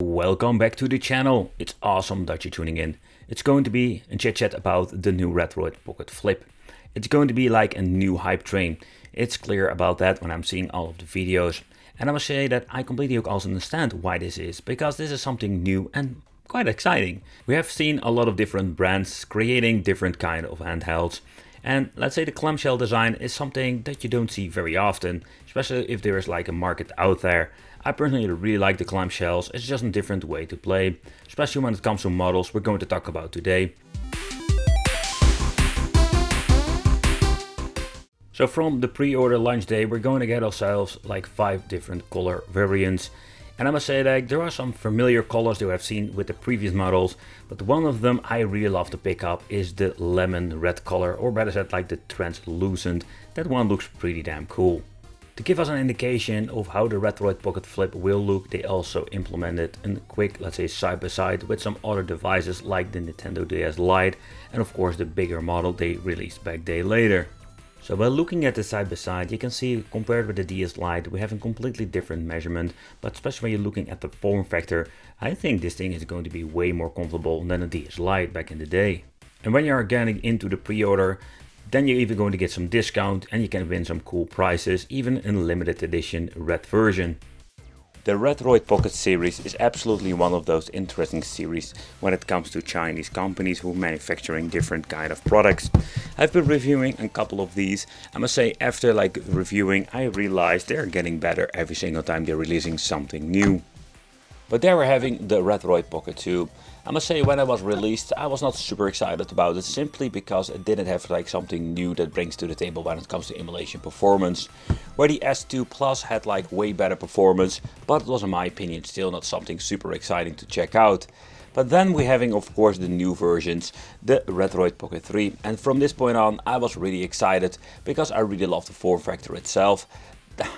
Welcome back to the channel. It's awesome that you're tuning in. It's going to be a chit chat about the new Retroid Pocket Flip. It's going to be like a new hype train. It's clear about that when I'm seeing all of the videos. And I must say that I completely also understand why this is, because this is something new and quite exciting. We have seen a lot of different brands creating different kind of handhelds. And let's say the clamshell design is something that you don't see very often, especially if there is like a market out there. I personally really like the clamshells. It's just a different way to play, especially when it comes to models we're going to talk about today. So from the pre-order launch day, we're going to get ourselves like 5 different color variants. And I must say that there are some familiar colors that we have seen with the previous models, but one of them I really love to pick up is the lemon red color, or better said like the translucent. That one looks pretty damn cool. To give us an indication of how the Retroid Pocket Flip will look, they also implemented a quick, let's say, side-by-side with some other devices like the Nintendo DS Lite and of course the bigger model they released back day later. So while looking at the side-by-side, you can see compared with the DS Lite we have a completely different measurement, but especially when you're looking at the form factor, I think this thing is going to be way more comfortable than the DS Lite back in the day. And when you are getting into the pre-order, then you're even going to get some discount and you can win some cool prizes, even in limited edition red version. The Retroid Pocket series is absolutely one of those interesting series when it comes to Chinese companies who are manufacturing different kind of products. I've been reviewing a couple of these. I must say, after reviewing, I realized they're getting better every single time they're releasing something new. But they were having the Retroid Pocket 2. I must say, when it was released, I was not super excited about it, simply because it didn't have something new that brings to the table when it comes to emulation performance. Where the S2 Plus had way better performance, but it was in my opinion still not something super exciting to check out. But then we're having of course the new versions, the Retroid Pocket 3, and from this point on I was really excited because I really love the form factor itself.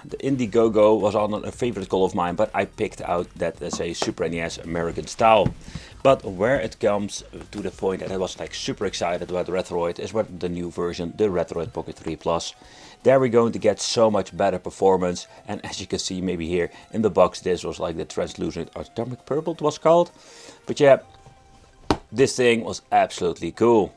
The Indiegogo was on a favorite goal of mine, but I picked out that, let's say, Super NES American style. But where it comes to the point that I was super excited about Retroid is with the new version, the Retroid Pocket 3 Plus. There we're going to get so much better performance, and as you can see maybe here in the box, this was the translucent atomic purple it was called. But yeah, this thing was absolutely cool.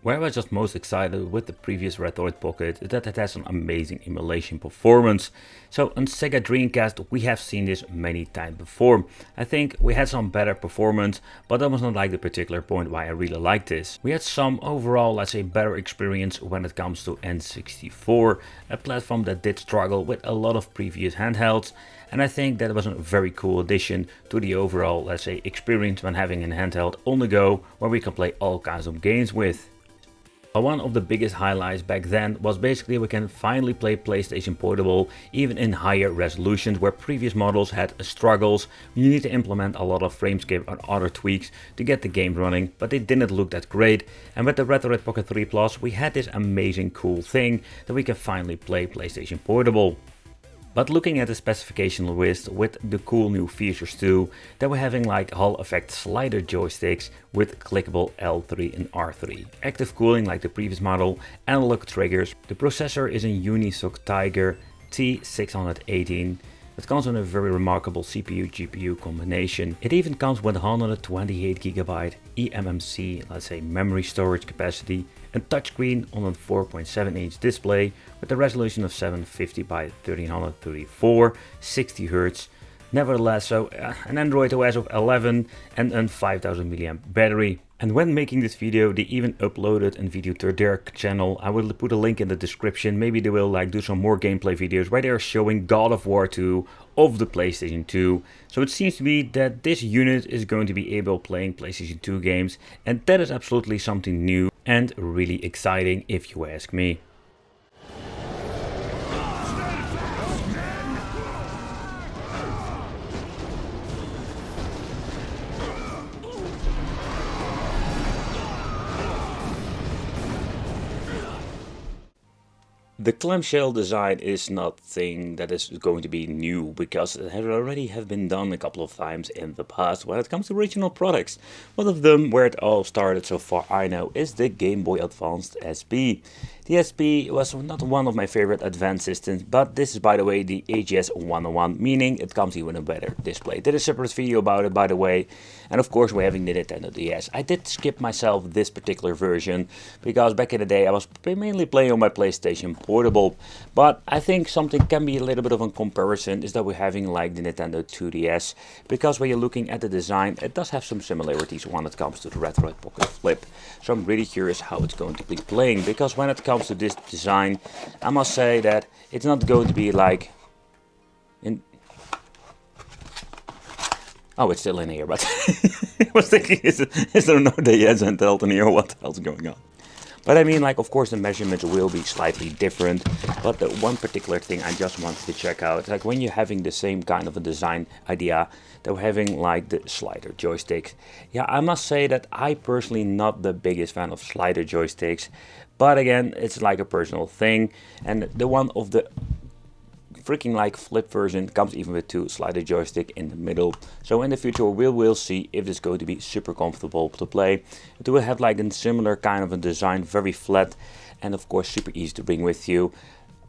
Where I was just most excited with the previous Retroid Pocket is that it has an amazing emulation performance. So on Sega Dreamcast we have seen this many times before. I think we had some better performance, but that was not the particular point why I really liked this. We had some overall, let's say, better experience when it comes to N64, a platform that did struggle with a lot of previous handhelds. And I think that was a very cool addition to the overall, let's say, experience when having a handheld on the go where we can play all kinds of games with. One of the biggest highlights back then was basically we can finally play PlayStation Portable even in higher resolutions, where previous models had struggles. You need to implement a lot of framescape and other tweaks to get the game running, but they didn't look that great. And with the Retroid Pocket 3 Plus we had this amazing cool thing that we can finally play PlayStation Portable. But looking at the specification list with the cool new features too, that we're having Hall effect slider joysticks with clickable L3 and R3, active cooling like the previous model, analog triggers. The processor is a Unisoc Tiger T618. It comes with a very remarkable CPU-GPU combination. It even comes with 128GB eMMC, let's say, memory storage capacity, a touchscreen on a 4.7 inch display with a resolution of 750 by 1334, 60 Hz. Nevertheless, so an Android OS of 11 and a 5000 mAh battery. And when making this video, they even uploaded a video to their channel. I will put a link in the description. Maybe they will do some more gameplay videos where they are showing God of War 2 of the PlayStation 2. So it seems to be that this unit is going to be able playing PlayStation 2 games, and that is absolutely something new and really exciting if you ask me. The clamshell design is nothing that is going to be new, because it has already have been done a couple of times in the past when it comes to original products. One of them where it all started, so far I know, is the Game Boy Advance SP. The SP was not one of my favorite advanced systems, but this is, by the way, the AGS 101, meaning it comes even a better display. Did a separate video about it, by the way, and of course we're having the Nintendo DS. I did skip myself this particular version, because back in the day I was mainly playing on my PlayStation Portable, but I think something can be a little bit of a comparison is that we're having like the Nintendo 2DS, because when you're looking at the design, it does have some similarities when it comes to the Retroid Pocket Flip. So I'm really curious how it's going to be playing, because when it comes to this design, I must say that it's not going to be like oh, it's still in here, but I was thinking, is there no DS handheld in here, or what the hell's going on? But I mean, like, of course the measurements will be slightly different, but the one particular thing I just wanted to check out, like when you're having the same kind of a design idea, that we're having like the slider joysticks. Yeah, I must say that I personally not the biggest fan of slider joysticks, but again, it's like a personal thing, and the one of the freaking like flip version comes even with two slider joystick in the middle. So in the future we will see if it's going to be super comfortable to play. It will have like a similar kind of a design, very flat, and of course super easy to bring with you.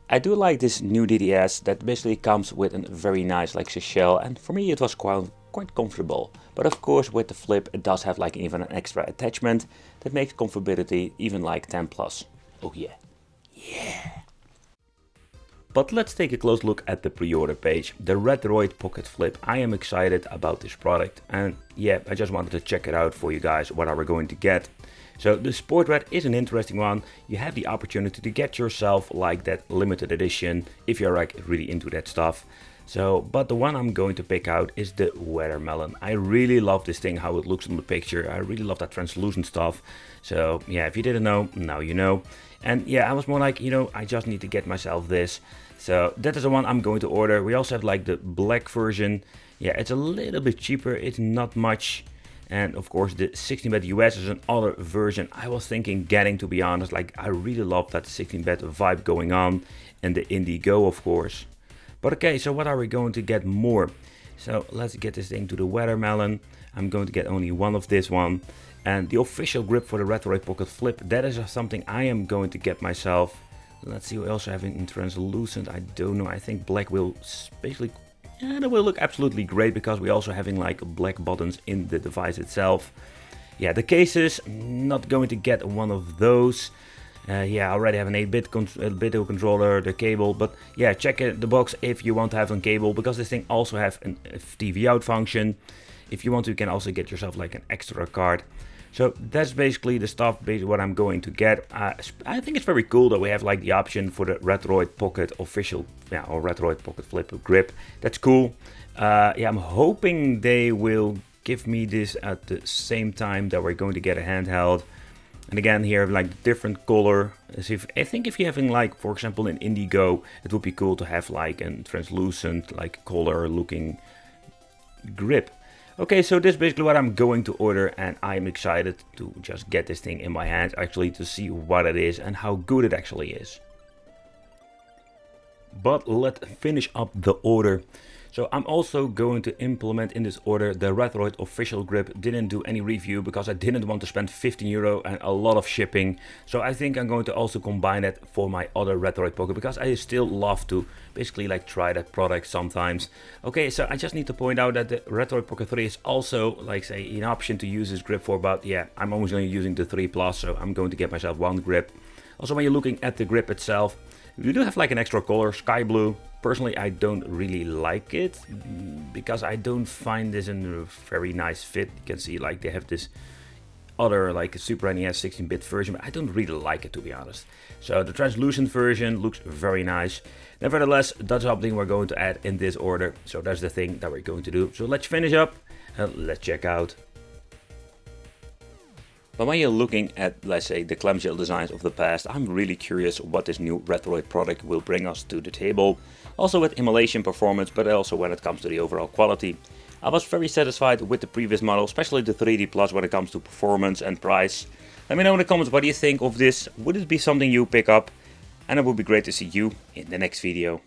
I do like this new DDS that basically comes with a very nice like shell, and for me it was quite comfortable. But of course with the flip it does have like even an extra attachment that makes comfortability even like 10 plus. Oh yeah. Yeah. But let's take a close look at the pre-order page, the Retroid Pocket Flip. I am excited about this product, and yeah, I just wanted to check it out for you guys, what are we going to get. So the Sport Red is an interesting one. You have the opportunity to get yourself like that limited edition if you're like really into that stuff. So, but the one I'm going to pick out is the Watermelon. I really love this thing, how it looks on the picture. I really love that translucent stuff. So yeah, if you didn't know, now you know. And yeah, I was more like, you know, I just need to get myself this. So that is the one I'm going to order. We also have like the black version. Yeah, it's a little bit cheaper. It's not much. And of course the 16-bit US is another version I was thinking getting, to be honest. Like I really love that 16-bit vibe going on. And the Indigo, of course. But okay, so what are we going to get more? So let's get this thing to the Watermelon. I'm going to get only one of this one. And the official grip for the Retroid Pocket Flip, that is something I am going to get myself. Let's see, we also have it in translucent. I don't know, I think black will basically, yeah, that will look absolutely great, because we're also having like black buttons in the device itself. Yeah, the cases, not going to get one of those. Yeah, I already have an 8-bit video controller, the cable, but yeah, check the box if you want to have on cable, because this thing also have a TV out function. If you want to, you can also get yourself like an extra card. So that's basically the stuff, basically what I'm going to get. I think it's very cool that we have like the option for the Retroid Pocket official, yeah, or Retroid Pocket Flip grip. That's cool. Yeah, I'm hoping they will give me this at the same time that we're going to get a handheld. And again, here like different color. I think if you're having like, for example, an Indigo, it would be cool to have like a translucent, like color looking grip. Okay, so this is basically what I'm going to order, and I'm excited to just get this thing in my hands, actually to see what it is and how good it actually is. But let's finish up the order. So I'm also going to implement in this order the Retroid official grip. Didn't do any review because I didn't want to spend 15 euro and a lot of shipping. So I think I'm going to also combine it for my other Retroid Pocket, because I still love to basically like try that product sometimes. Okay, so I just need to point out that the Retroid Pocket 3 is also like say an option to use this grip for, but yeah, I'm only using the 3 Plus, so I'm going to get myself one grip. Also, when you're looking at the grip itself, you do have like an extra color, sky blue. Personally, I don't really like it, because I don't find this in a very nice fit. You can see like they have this other like Super NES 16-bit version, but I don't really like it, to be honest. So the translucent version looks very nice. Nevertheless, that's something we're going to add in this order. So that's the thing that we're going to do. So let's finish up and let's check out. But when you're looking at, let's say, the clamshell designs of the past, I'm really curious what this new Retroid product will bring us to the table. Also with emulation performance, but also when it comes to the overall quality. I was very satisfied with the previous model, especially the 3D Plus when it comes to performance and price. Let me know in the comments what do you think of this. Would it be something you pick up? and it would be great to see you in the next video.